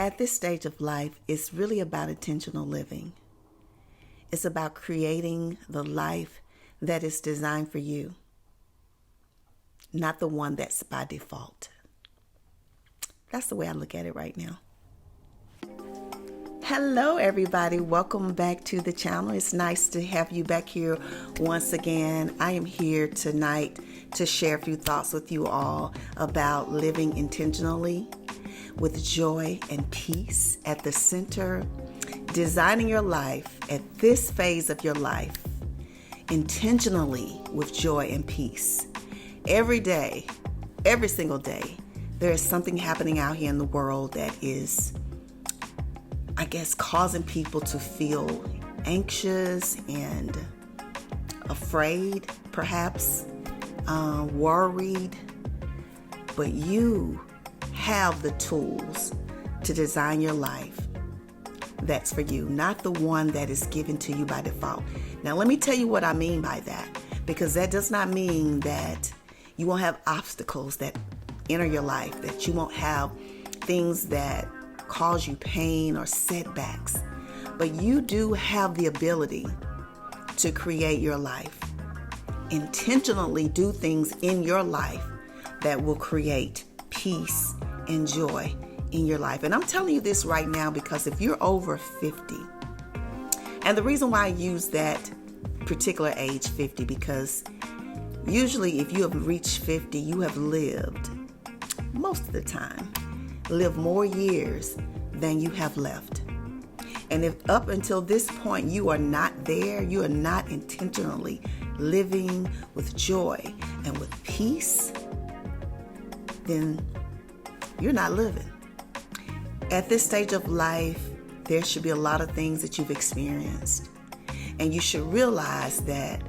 At this stage of life, it's really about intentional living. It's about creating the life that is designed for you, not the one that's by default. That's the way I look at it right now. Hello, everybody. Welcome back to the channel. It's nice to have you back here once again. I am here tonight to share a few thoughts with you all about living intentionally with joy and peace at the center, designing your life at this phase of your life intentionally with joy and peace. Every day, every single day, there is something happening out here in the world that is, I guess, causing people to feel anxious and afraid, perhaps, worried. But you have the tools to design your life that's for you, not the one that is given to you by default. Now, let me tell you what I mean by that, because that does not mean that you won't have obstacles that enter your life, that you won't have things that cause you pain or setbacks. But you do have the ability to create your life. Intentionally do things in your life that will create peace and joy in your life. And I'm telling you this right now because if you're over 50, and the reason why I use that particular age 50, because usually if you have reached 50, you have lived, most of the time, live more years than you have left. And if up until this point you are not there, you are not intentionally living with joy and with peace, then you're not living. At this stage of life, there should be a lot of things that you've experienced. And you should realize that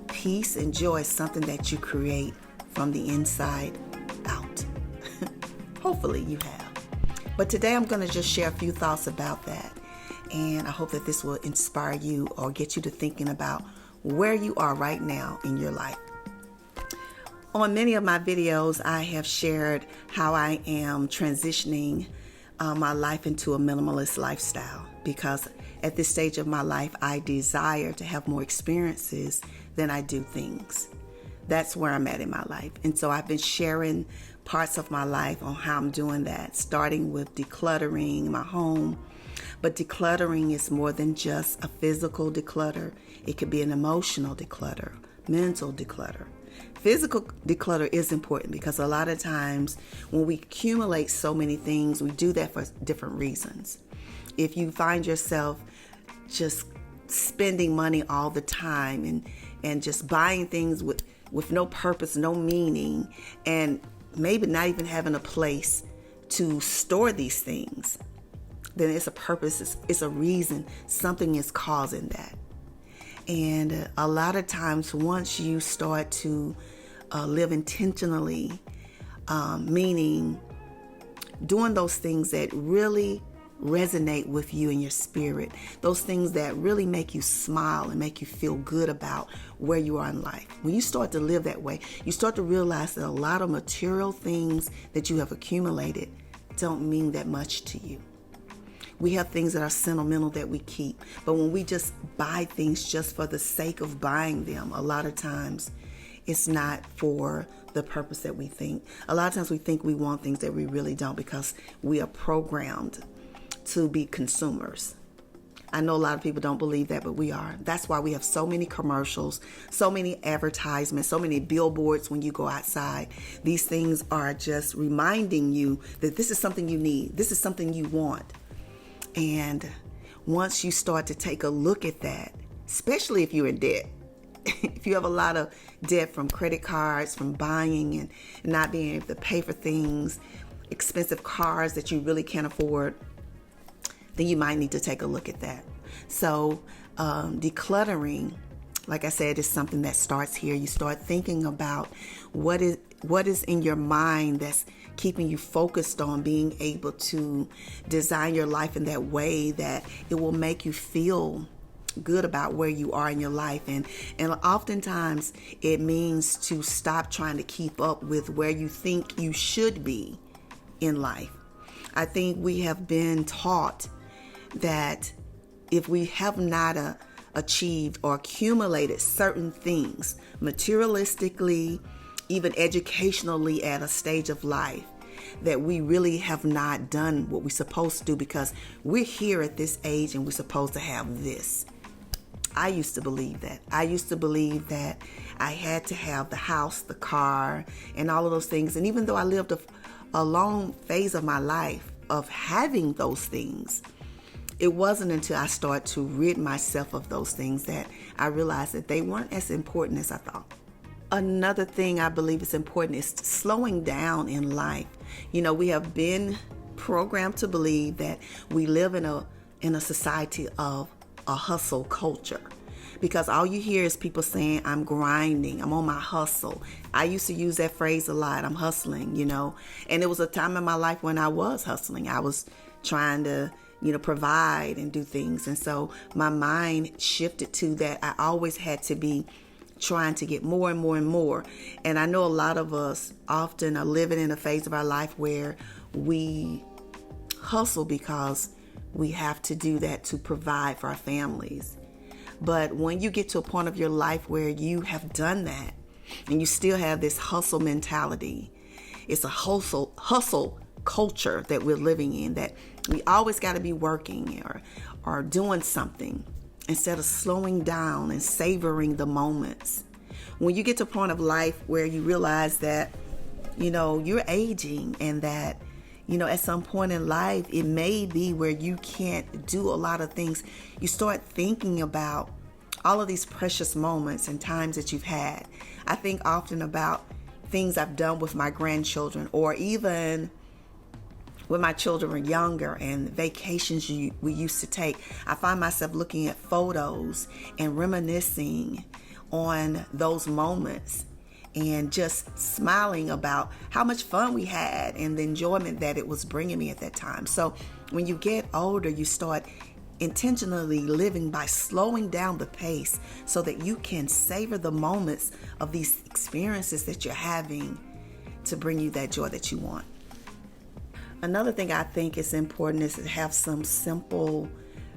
peace and joy is something that you create from the inside out. Hopefully you have. But today I'm going to just share a few thoughts about that. And I hope that this will inspire you or get you to thinking about where you are right now in your life. On many of my videos, I have shared how I am transitioning my life into a minimalist lifestyle, because at this stage of my life, I desire to have more experiences than I do things. That's where I'm at in my life. And so I've been sharing parts of my life on how I'm doing that, starting with decluttering my home. But decluttering is more than just a physical declutter. It could be an emotional declutter, mental declutter. Physical declutter is important because a lot of times when we accumulate so many things, we do that for different reasons. If you find yourself just spending money all the time and just buying things with no purpose, no meaning, and maybe not even having a place to store these things, then it's a purpose, it's a reason, something is causing that. And a lot of times once you start to live intentionally, meaning doing those things that really resonate with you in your spirit, those things that really make you smile and make you feel good about where you are in life. When you start to live that way, you start to realize that a lot of material things that you have accumulated don't mean that much to you. We have things that are sentimental that we keep, but when we just buy things just for the sake of buying them, a lot of times it's not for the purpose that we think. A lot of times we think we want things that we really don't because we are programmed to be consumers. I know a lot of people don't believe that, but we are. That's why we have so many commercials, so many advertisements, so many billboards when you go outside. These things are just reminding you that this is something you need. This is something you want. And once you start to take a look at that, especially if you're in debt, if you have a lot of debt from credit cards, from buying and not being able to pay for things, expensive cars that you really can't afford, then you might need to take a look at that. So decluttering, like I said, is something that starts here. You start thinking about what is in your mind that's keeping you focused on being able to design your life in that way that it will make you feel good about where you are in your life. And oftentimes it means to stop trying to keep up with where you think you should be in life. I think we have been taught that if we have not achieved or accumulated certain things materialistically, even educationally at a stage of life, that we really have not done what we're supposed to do because we're here at this age and we're supposed to have this. I used to believe that. I used to believe that I had to have the house, the car, and all of those things. And even though I lived a long phase of my life of having those things, it wasn't until I started to rid myself of those things that I realized that they weren't as important as I thought. Another thing I believe is important is slowing down in life. We have been programmed to believe that we live in a society of a hustle culture, because all you hear is people saying, I'm grinding, I'm on my hustle. I used to use that phrase a lot, I'm hustling, and it was a time in my life when I was hustling. I was trying to provide and do things. And so my mind shifted to that. I always had to be trying to get more and more and more. And I know a lot of us often are living in a phase of our life where we hustle because we have to do that to provide for our families. But when you get to a point of your life where you have done that and you still have this hustle mentality, it's a hustle culture that we're living in, that we always got to be working or doing something instead of slowing down and savoring the moments. When you get to a point of life where you realize that, you're aging and that, at some point in life, it may be where you can't do a lot of things, you start thinking about all of these precious moments and times that you've had. I think often about things I've done with my grandchildren, or even when my children were younger and vacations we used to take. I find myself looking at photos and reminiscing on those moments and just smiling about how much fun we had and the enjoyment that it was bringing me at that time. So when you get older, you start intentionally living by slowing down the pace so that you can savor the moments of these experiences that you're having to bring you that joy that you want. Another thing I think is important is to have some simple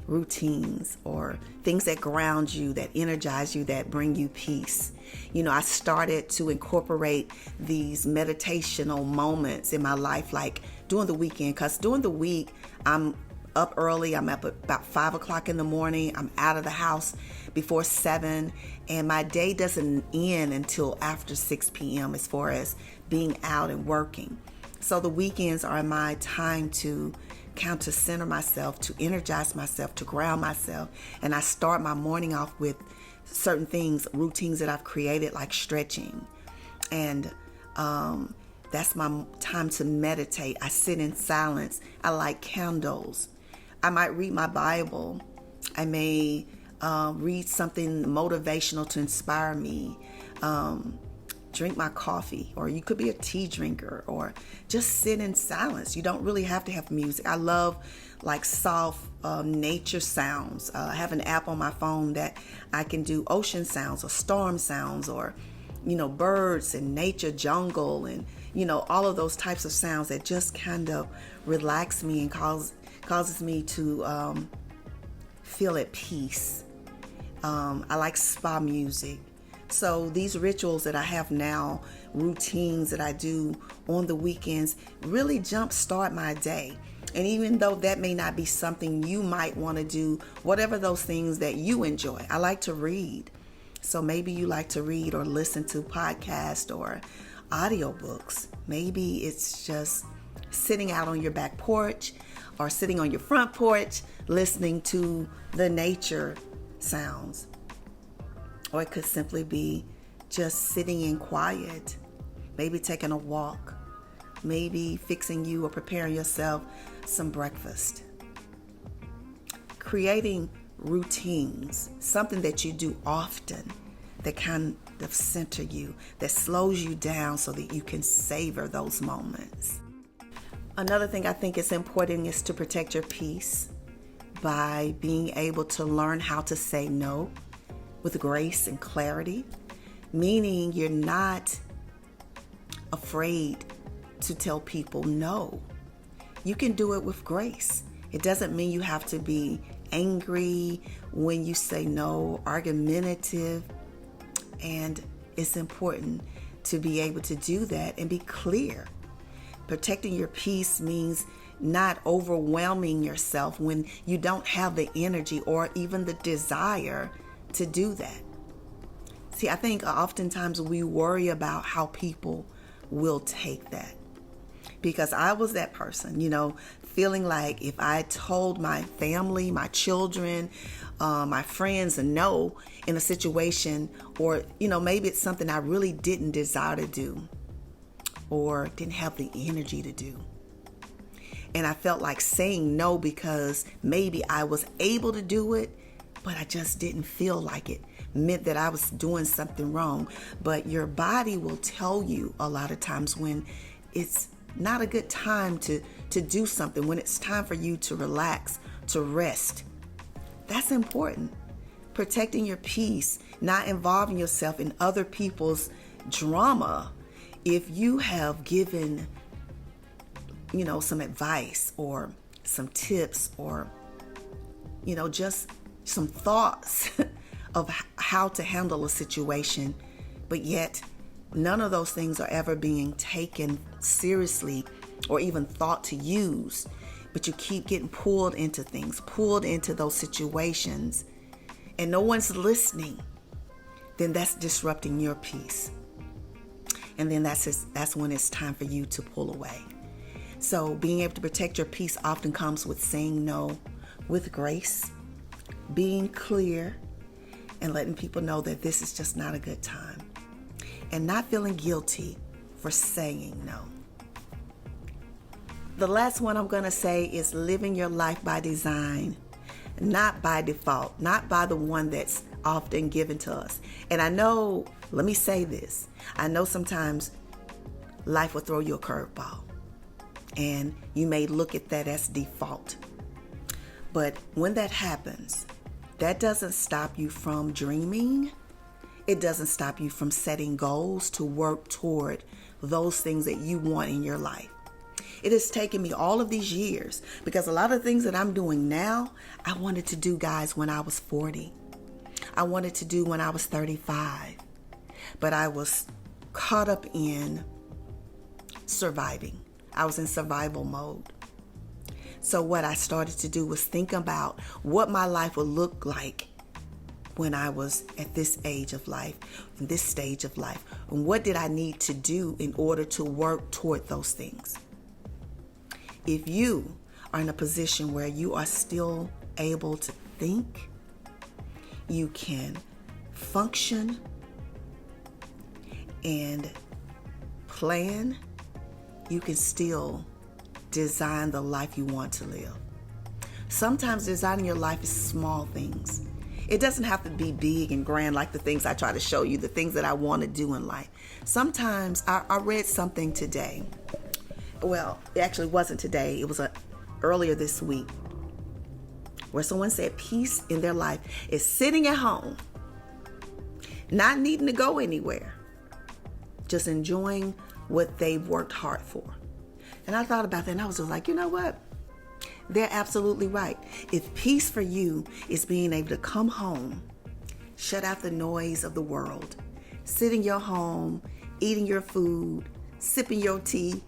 routines or things that ground you, that energize you, that bring you peace. I started to incorporate these meditational moments in my life, like during the weekend, because during the week, I'm up early. I'm up about 5 o'clock in the morning. I'm out of the house before 7, and my day doesn't end until after 6 p.m. as far as being out and working. So the weekends are my time to center myself, to energize myself, to ground myself. And I start my morning off with certain things, routines that I've created, like stretching. And that's my time to meditate. I sit in silence. I light candles. I might read my Bible. I may read something motivational to inspire me. Drink my coffee, or you could be a tea drinker, or just sit in silence. You don't really have to have music. I love like soft nature sounds. I have an app on my phone that I can do ocean sounds or storm sounds, or birds and nature, jungle, and all of those types of sounds that just kind of relax me and causes me to feel at peace. I like spa music. So these rituals that I have now, routines that I do on the weekends, really jumpstart my day. And even though that may not be something you might want to do, whatever those things that you enjoy. I like to read. So maybe you like to read or listen to podcasts or audiobooks. Maybe it's just sitting out on your back porch or sitting on your front porch listening to the nature sounds. Or it could simply be just sitting in quiet, maybe taking a walk, maybe fixing you or preparing yourself some breakfast. Creating routines, something that you do often that kind of center you, that slows you down so that you can savor those moments. Another thing I think is important is to protect your peace by being able to learn how to say no with grace and clarity, meaning you're not afraid to tell people no. you can do it with grace. It doesn't mean you have to be angry when you say no, argumentative. And it's important to be able to do that and be clear. Protecting your peace means not overwhelming yourself when you don't have the energy or even the desire to do that. See, I think oftentimes we worry about how people will take that. Because I was that person, feeling like if I told my family, my children, my friends a no in a situation, or, maybe it's something I really didn't desire to do or didn't have the energy to do. And I felt like saying no because maybe I was able to do it, but I just didn't feel like it meant that I was doing something wrong. But your body will tell you a lot of times when it's not a good time to do something, when it's time for you to relax, to rest. That's important. Protecting your peace, not involving yourself in other people's drama. If you have given, some advice or some tips or, just some thoughts of how to handle a situation, but yet none of those things are ever being taken seriously or even thought to use, but you keep getting pulled into things, pulled into those situations, and no one's listening, then that's disrupting your peace. And then that's when it's time for you to pull away. So being able to protect your peace often comes with saying no with grace, being clear, and letting people know that this is just not a good time, and not feeling guilty for saying no. The last one I'm going to say is living your life by design, not by default, not by the one that's often given to us. And I know, let me say this, I know sometimes life will throw you a curveball, and you may look at that as default. But when that happens, that doesn't stop you from dreaming. It doesn't stop you from setting goals to work toward those things that you want in your life. It has taken me all of these years, because a lot of things that I'm doing now, I wanted to do, guys, when I was 40. I wanted to do when I was 35. But I was caught up in surviving. I was in survival mode. So what I started to do was think about what my life would look like when I was at this age of life, in this stage of life, and what did I need to do in order to work toward those things. If you are in a position where you are still able to think, you can function and plan, you can still design the life you want to live. Sometimes designing your life is small things. It doesn't have to be big and grand like the things I try to show you, the things that I want to do in life. Sometimes I read something today. Well, it actually wasn't today. It was earlier this week, where someone said peace in their life is sitting at home, not needing to go anywhere, just enjoying what they've worked hard for. And I thought about that, and I was just like, you know what? They're absolutely right. If peace for you is being able to come home, shut out the noise of the world, sit in your home, eating your food, sipping your tea,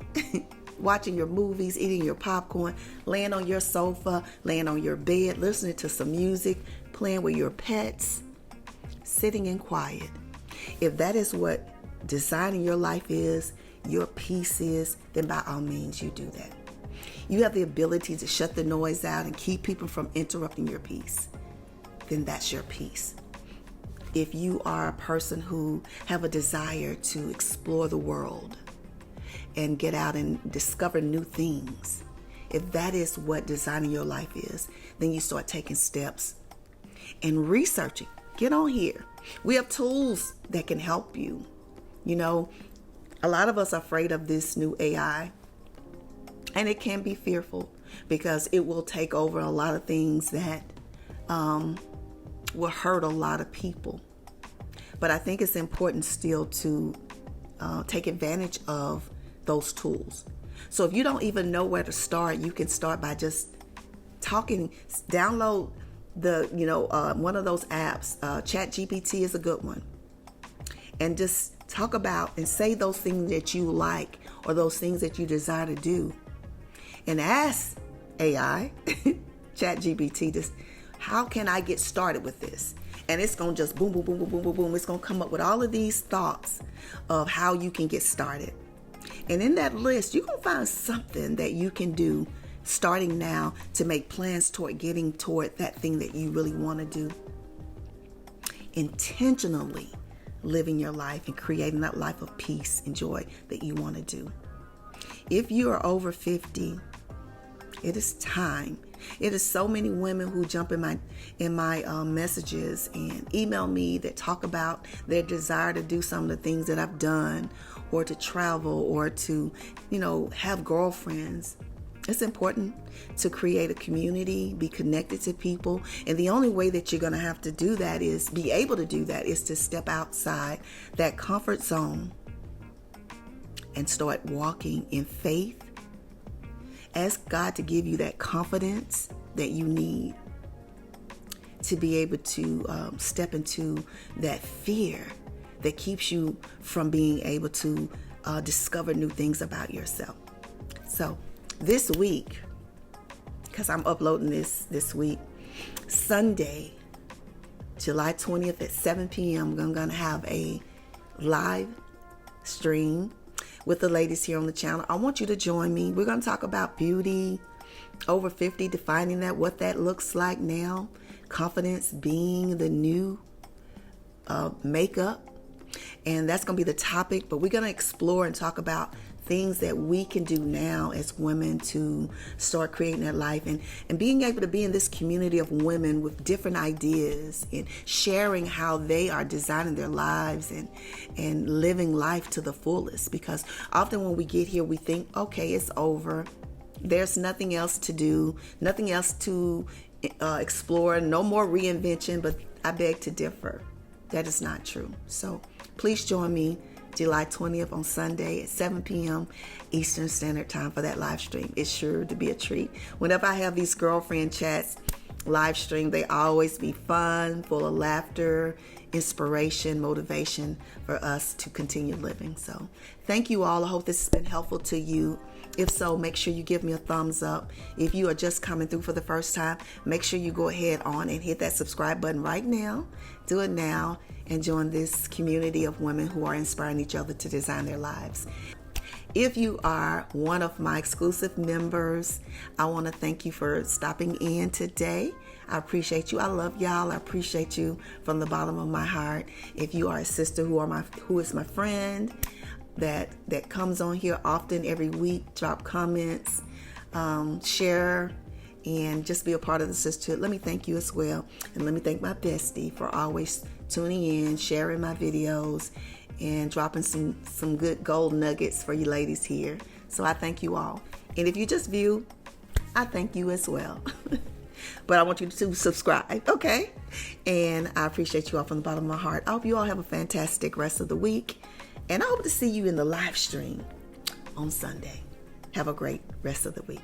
watching your movies, eating your popcorn, laying on your sofa, laying on your bed, listening to some music, playing with your pets, sitting in quiet. If that is what designing your life is, your peace is, then by all means you do that. You have the ability to shut the noise out and keep people from interrupting your peace. Then that's your peace. If you are a person who have a desire to explore the world and get out and discover new things, if that is what designing your life is, then you start taking steps and researching. Get on here. We have tools that can help you. You know, a lot of us are afraid of this new AI, and it can be fearful because it will take over a lot of things that will hurt a lot of people. But I think it's important still to take advantage of those tools. So if you don't even know where to start, you can start by just talking. Download one of those apps. ChatGPT is a good one. And just talk about and say those things that you like or those things that you desire to do. And ask AI, ChatGPT, just how can I get started with this? And it's going to just boom, boom, boom, boom, boom, boom, boom. It's going to come up with all of these thoughts of how you can get started. And in that list, you're going to find something that you can do starting now to make plans toward getting toward that thing that you really want to do. Intentionally living your life and creating that life of peace and joy that you want to do. If you are over 50, it is time. It is so many women who jump in my messages and email me that talk about their desire to do some of the things that I've done, or to travel, or to, have girlfriends. It's important to create a community, be connected to people. And the only way that you're going to have to do that is be able to do that is to step outside that comfort zone and start walking in faith. Ask God to give you that confidence that you need to be able to step into that fear that keeps you from being able to discover new things about yourself. So this week, because I'm uploading this week, Sunday, July 20th at 7 p.m., I'm going to have a live stream with the ladies here on the channel. I want you to join me. We're going to talk about beauty, over 50, defining that, what that looks like now, confidence being the new makeup. And that's going to be the topic, but we're going to explore and talk about things that we can do now as women to start creating that life and being able to be in this community of women with different ideas and sharing how they are designing their lives and living life to the fullest. Because often when we get here, we think, okay, it's over. There's nothing else to do, nothing else to explore, no more reinvention, but I beg to differ. That is not true. So please join me July 20th on Sunday at 7 p.m. Eastern Standard Time for that live stream. It's sure to be a treat. Whenever I have these girlfriend chats live stream, they always be fun, full of laughter, inspiration, motivation for us to continue living. So thank you all. I hope this has been helpful to you. If so, make sure you give me a thumbs up. If you are just coming through for the first time, make sure you go ahead on and hit that subscribe button right now. Do it now and join this community of women who are inspiring each other to design their lives. If you are one of my exclusive members, I want to thank you for stopping in today. I appreciate you. I love y'all. I appreciate you from the bottom of my heart. If you are a sister who is my friend, that comes on here often every week, drop comments, share, and just be a part of the sisterhood. Let me thank you as well. And let me thank my bestie for always tuning in, sharing my videos, and dropping some good gold nuggets for you ladies here. So I thank you all. And if you just view, I thank you as well. But I want you to subscribe, okay? And I appreciate you all from the bottom of my heart. I hope you all have a fantastic rest of the week. And I hope to see you in the live stream on Sunday. Have a great rest of the week.